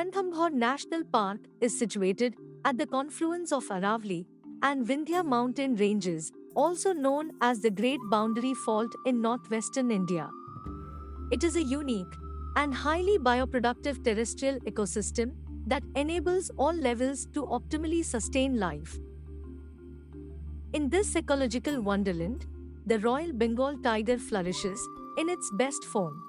Ranthambore National Park is situated at the confluence of Aravalli and Vindhya mountain ranges, also known as the Great Boundary Fault in northwestern India. It is a unique and highly bioproductive terrestrial ecosystem that enables all levels to optimally sustain life. In this ecological wonderland, the Royal Bengal tiger flourishes in its best form.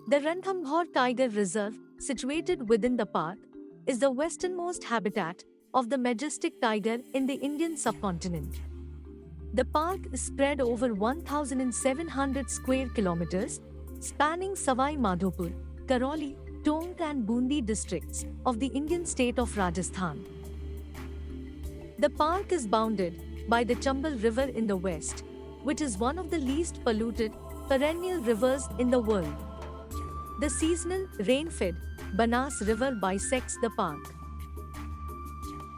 The Ranthambore Tiger Reserve, situated within the park, is the westernmost habitat of the majestic tiger in the Indian subcontinent. The park is spread over 1,700 square kilometers, spanning Savai Madhopur, Karoli, Tonk and Bundi districts of the Indian state of Rajasthan. The park is bounded by the Chambal River in the west, which is one of the least polluted perennial rivers in the world. The seasonal, rain-fed Banas River bisects the park.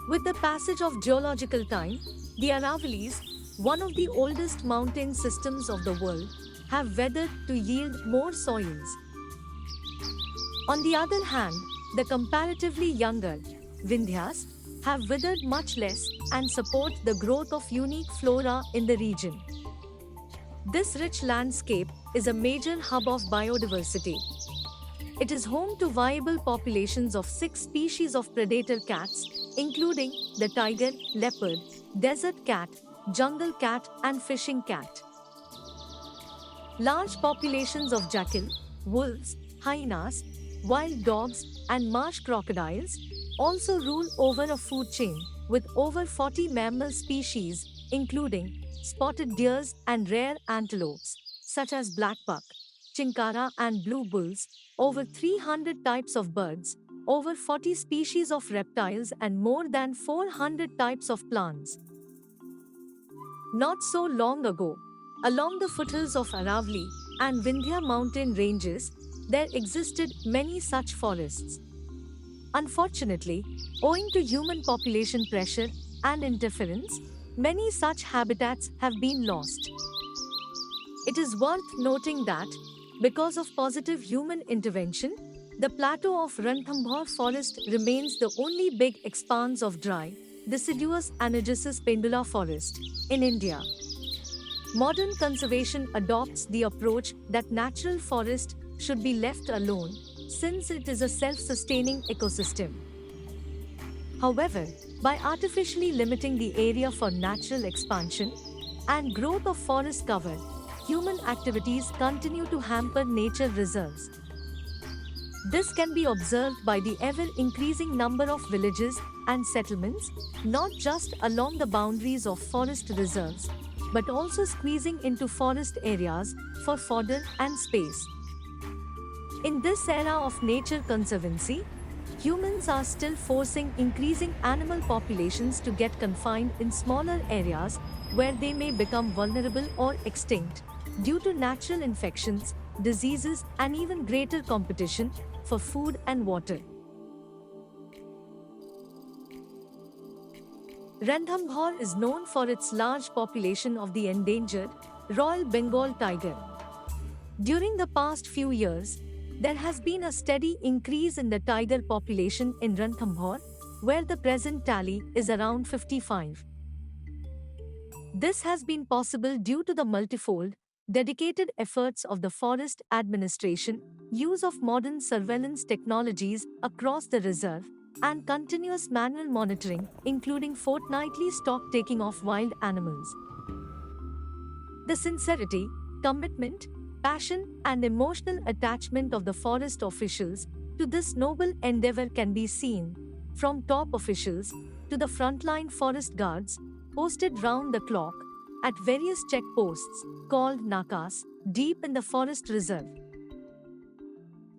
With the passage of geological time, the Aravallis, one of the oldest mountain systems of the world, have weathered to yield more soils. On the other hand, the comparatively younger Vindhyas have withered much less and support the growth of unique flora in the region. This rich landscape is a major hub of biodiversity. It is home to viable populations of 6 species of predator cats, including the tiger, leopard, desert cat, jungle cat, and fishing cat. Large populations of jackal, wolves, hyenas, wild dogs, and marsh crocodiles also rule over a food chain, with over 40 mammal species, including spotted deers and rare antelopes, such as black buck, chinkara, and blue bulls, over 300 types of birds, over 40 species of reptiles, and more than 400 types of plants. Not so long ago, along the foothills of Aravalli and Vindhya mountain ranges, there existed many such forests. Unfortunately, owing to human population pressure and interference, many such habitats have been lost. It is worth noting that, because of positive human intervention, the plateau of Ranthambore forest remains the only big expanse of dry, deciduous Anagessus pendula forest in India. Modern conservation adopts the approach that natural forest should be left alone, since it is a self-sustaining ecosystem. However, by artificially limiting the area for natural expansion and growth of forest cover, human activities continue to hamper nature reserves. This can be observed by the ever-increasing number of villages and settlements, not just along the boundaries of forest reserves, but also squeezing into forest areas for fodder and space. In this era of nature conservancy, humans are still forcing increasing animal populations to get confined in smaller areas where they may become vulnerable or extinct due to natural infections, diseases, and even greater competition for food and water. Ranthambore is known for its large population of the endangered Royal Bengal tiger. During the past few years, there has been a steady increase in the tiger population in Ranthambore, where the present tally is around 55. This has been possible due to the multifold, dedicated efforts of the Forest Administration, use of modern surveillance technologies across the reserve, and continuous manual monitoring, including fortnightly stock taking of wild animals. The sincerity, commitment, passion, and emotional attachment of the forest officials to this noble endeavor can be seen, from top officials to the frontline forest guards posted round the clock at various checkposts called nakas deep in the forest reserve.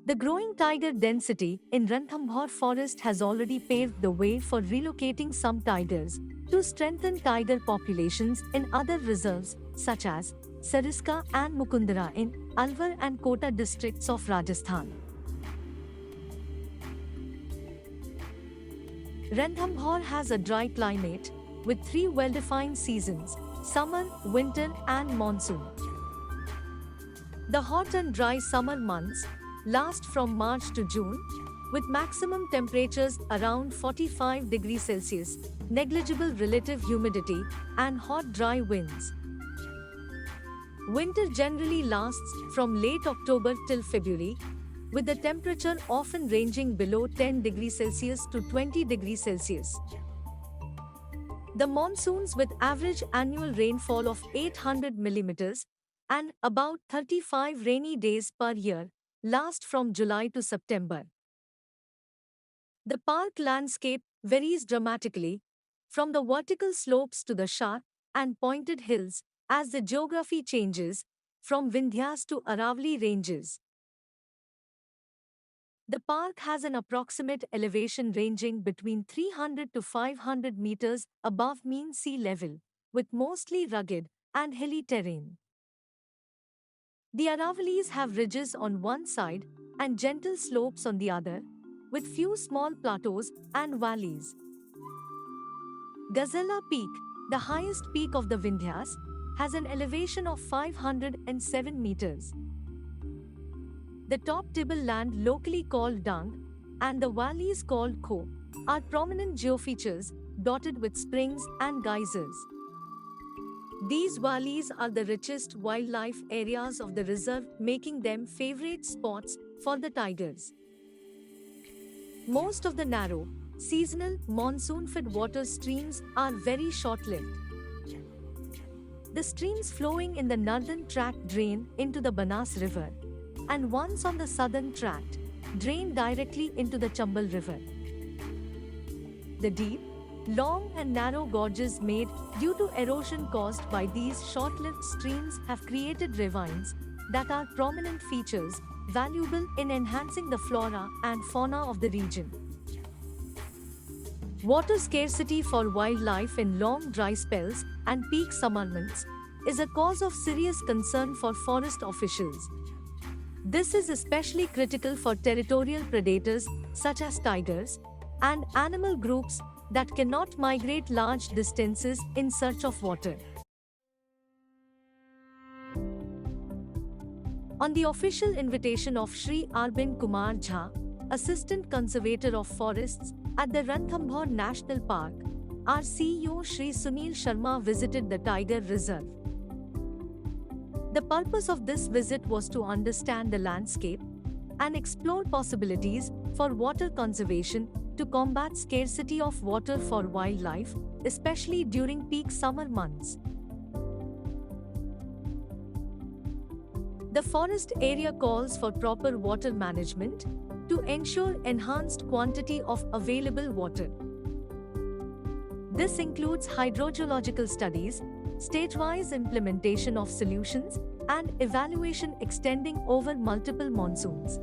The growing tiger density in Ranthambore forest has already paved the way for relocating some tigers to strengthen tiger populations in other reserves such as Sariska and Mukundara in Alwar and Kota districts of Rajasthan. Ranthambore has a dry climate with 3 well-defined seasons: summer, winter, and monsoon. The hot and dry summer months last from March to June, with maximum temperatures around 45 degrees Celsius, negligible relative humidity, and hot dry winds. Winter generally lasts from late October till February, with the temperature often ranging below 10 degrees Celsius to 20 degrees Celsius. The monsoons, with average annual rainfall of 800 millimeters and about 35 rainy days per year, last from July to September. The park landscape varies dramatically, from the vertical slopes to the sharp and pointed hills, as the geography changes from Vindhyas to Aravalli ranges. The park has an approximate elevation ranging between 300 to 500 meters above mean sea level, with mostly rugged and hilly terrain. The Aravallis have ridges on one side and gentle slopes on the other, with few small plateaus and valleys. Gazella Peak, the highest peak of the Vindhyas, has an elevation of 507 meters. The top tableland, locally called Dung, and the valleys called Kho, are prominent geofeatures dotted with springs and geysers. These valleys are the richest wildlife areas of the reserve, making them favorite spots for the tigers. Most of the narrow, seasonal, monsoon-fed water streams are very short-lived. The streams flowing in the northern tract drain into the Banas River, and ones on the southern tract drain directly into the Chambal River. The deep, long and narrow gorges made due to erosion caused by these short-lived streams have created ravines that are prominent features valuable in enhancing the flora and fauna of the region. Water scarcity for wildlife in long dry spells and peak summer months is a cause of serious concern for forest officials. This is especially critical for territorial predators such as tigers and animal groups that cannot migrate large distances in search of water. On the official invitation of Shri Arvind Kumar Jha, Assistant Conservator of Forests at the Ranthambore National Park, our CEO Shri Sunil Sharma visited the Tiger Reserve. The purpose of this visit was to understand the landscape and explore possibilities for water conservation to combat scarcity of water for wildlife, especially during peak summer months. The forest area calls for proper water management to ensure enhanced quantity of available water. This includes hydrogeological studies, stage-wise implementation of solutions, and evaluation extending over multiple monsoons.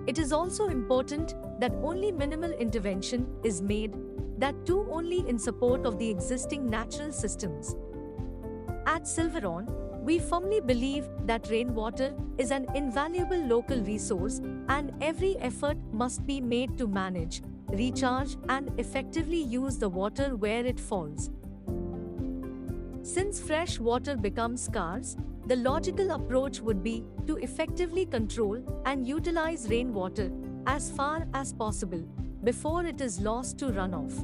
It is also important that only minimal intervention is made, that too only in support of the existing natural systems. At Silveron, we firmly believe that rainwater is an invaluable local resource and every effort must be made to manage, recharge, and effectively use the water where it falls. Since fresh water becomes scarce, the logical approach would be to effectively control and utilize rainwater as far as possible before it is lost to runoff.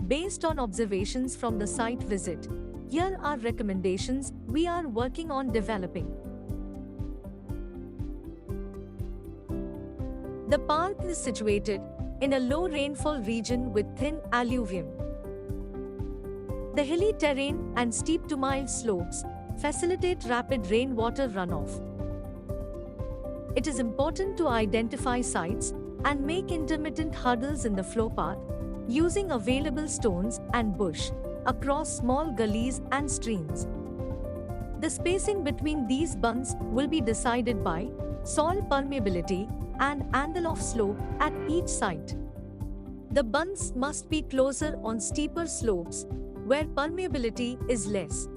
Based on observations from the site visit, here are recommendations we are working on developing. The park is situated in a low rainfall region with thin alluvium. The hilly terrain and steep to mild slopes facilitate rapid rainwater runoff. It is important to identify sites and make intermittent hurdles in the flow path using available stones and bush across small gullies and streams. The spacing between these bunds will be decided by soil permeability and angle of slope at each site. The bunds must be closer on steeper slopes where permeability is less.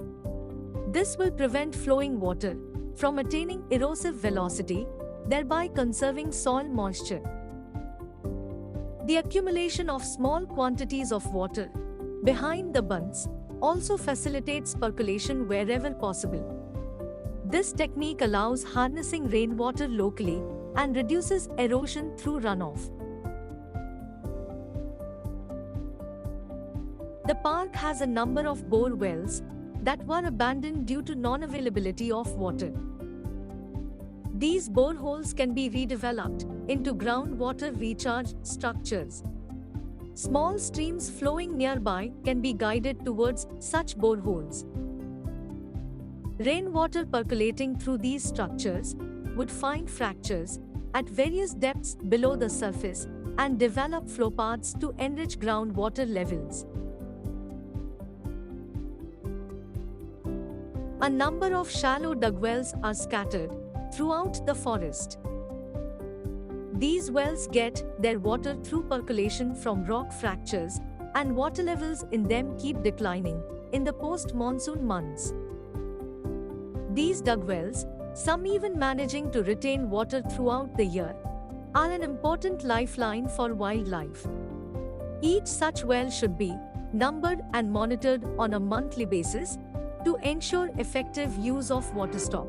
This will prevent flowing water from attaining erosive velocity, thereby conserving soil moisture. The accumulation of small quantities of water behind the bunds also facilitates percolation wherever possible. This technique allows harnessing rainwater locally and reduces erosion through runoff. The park has a number of bore wells that were abandoned due to non-availability of water. These boreholes can be redeveloped into groundwater recharge structures. Small streams flowing nearby can be guided towards such boreholes. Rainwater percolating through these structures would find fractures at various depths below the surface and develop flowpaths to enrich groundwater levels. A number of shallow dugwells are scattered throughout the forest. These wells get their water through percolation from rock fractures, and water levels in them keep declining in the post-monsoon months. These dugwells, some even managing to retain water throughout the year, are an important lifeline for wildlife. Each such well should be numbered and monitored on a monthly basis to ensure effective use of water stock.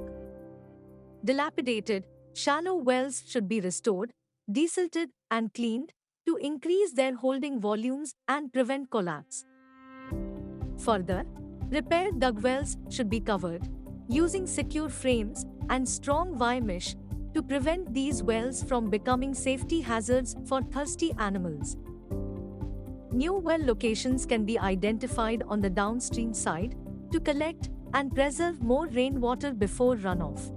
Dilapidated, shallow wells should be restored, desilted, and cleaned to increase their holding volumes and prevent collapse. Further, repaired dugwells should be covered using secure frames and strong wire mesh to prevent these wells from becoming safety hazards for thirsty animals. New well locations can be identified on the downstream side to collect and preserve more rainwater before runoff.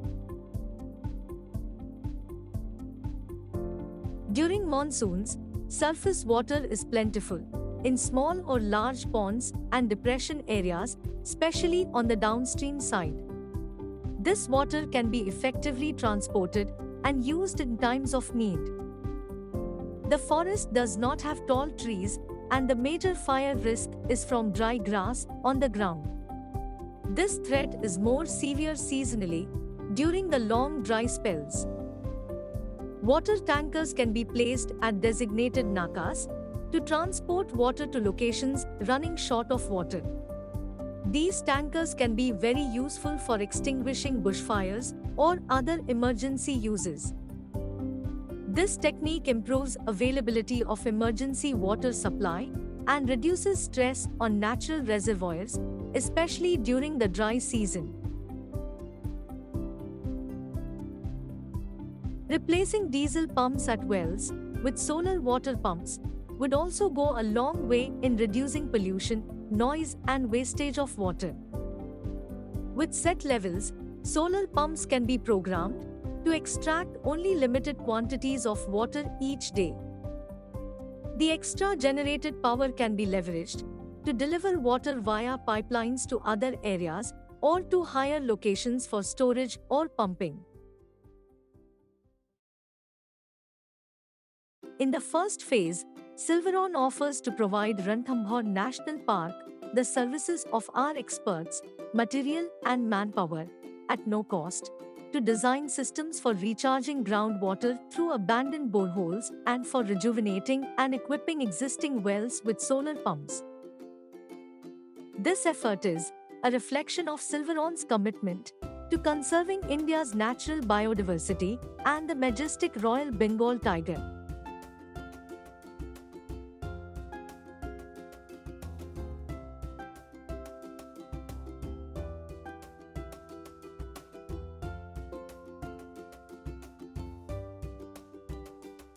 During monsoons, surface water is plentiful in small or large ponds and depression areas, especially on the downstream side. This water can be effectively transported and used in times of need. The forest does not have tall trees, and the major fire risk is from dry grass on the ground. This threat is more severe seasonally during the long dry spells. Water tankers can be placed at designated nakas to transport water to locations running short of water. These tankers can be very useful for extinguishing bushfires or other emergency uses. This technique improves availability of emergency water supply and reduces stress on natural reservoirs, especially during the dry season. Replacing diesel pumps at wells with solar water pumps would also go a long way in reducing pollution, noise, and wastage of water. With set levels, solar pumps can be programmed to extract only limited quantities of water each day. The extra generated power can be leveraged to deliver water via pipelines to other areas or to higher locations for storage or pumping. In the first phase, Silveron offers to provide Ranthambore National Park the services of our experts, material and manpower, at no cost, to design systems for recharging groundwater through abandoned boreholes and for rejuvenating and equipping existing wells with solar pumps. This effort is a reflection of Silveron's commitment to conserving India's natural biodiversity and the majestic Royal Bengal tiger.